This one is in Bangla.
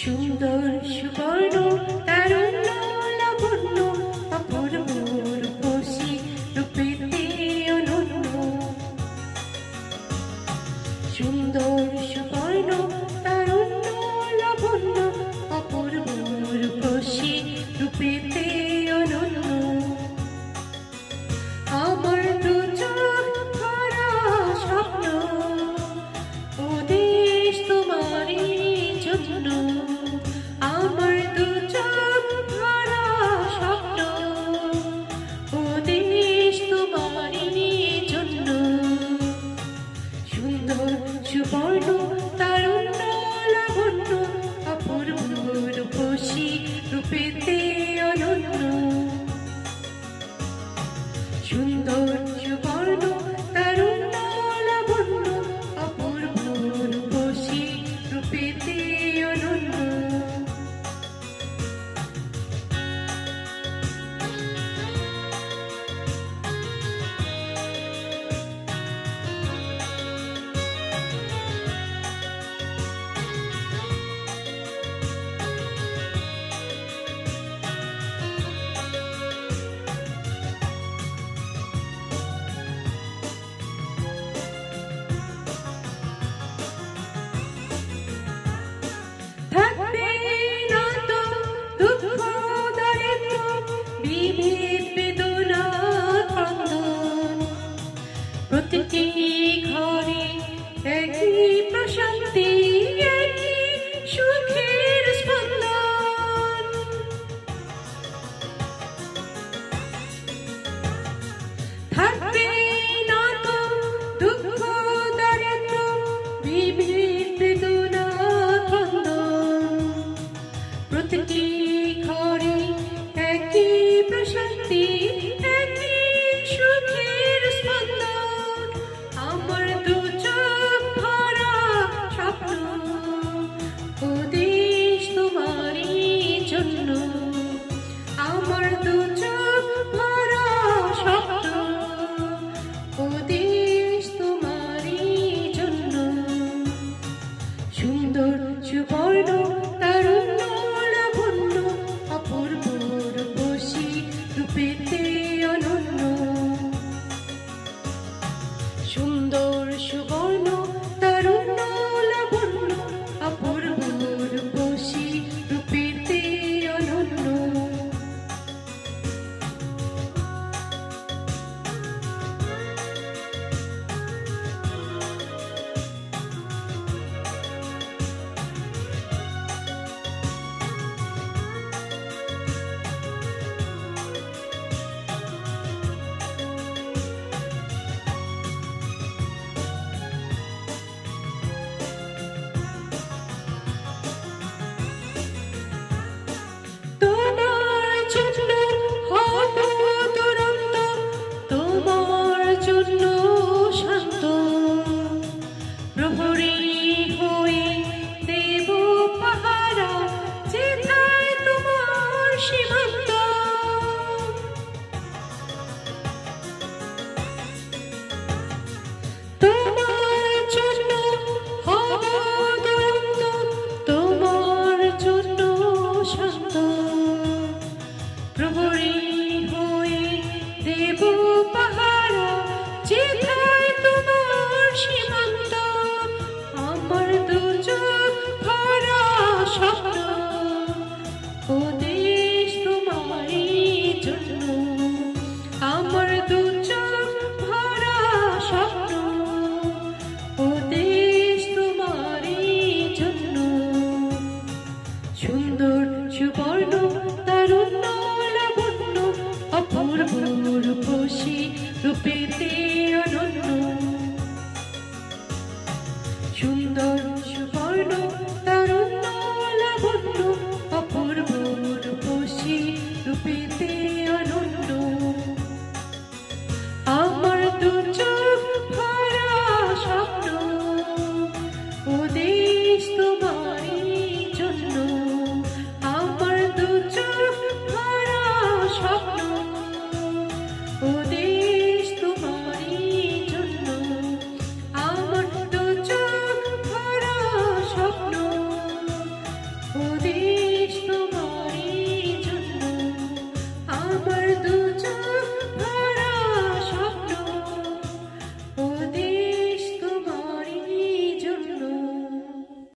সুন্দর সুবর্ণ তারুণ্য লাবণ্য অপূর্ব রূপসী রূপেতে অনন্য। সুন্দর সুবর্ণ তারুণ্য লাবণ্য অপূর্ব রূপসী রূপেতে অনন্য। আমার দু চোখ ভরা স্বপ্ন ও দেশ তোমারই জন্য। আমার দু চোখ ভরা স্বপ্ন ও দেশ তোমারই জন্য। সুন্দর সুবর্ণ তারুণ্য লাবণ্য অপূর্ব রূপসী রূপেতে অনন্য। সুন্দর সুবর্ণ তারুণ্য লাবণ্য অপূর্ব রূপসী রূপেতে অনন্য। থাকবে না তো দুঃখ দারিদ্র্য বিভেদ বেদনা ক্রন্দন। প্রতিটি ঘরে একই প্রশান্তি একই সুখের স্পন্দন। থাকবে না তো দুঃখ দারিদ্র্য বিভেদ বেদনা ক্রন্দন। প্রতিটি ঘরে একই প্রশান্তি একই সুখের স্পন্দন। আমার দু চোখ ভরা স্বপ্ন ও দেশ তোমারই জন্য। আমার দু চোখ ভরা স্বপ্ন ও দেশ তোমারই জন্য। সুন্দর সুবর্ণ তারুণ্য লাবণ্য অপূর্ব রূপসী রূপেতে অনন্য। সুন্দর সুবর্ণ তারুণ্য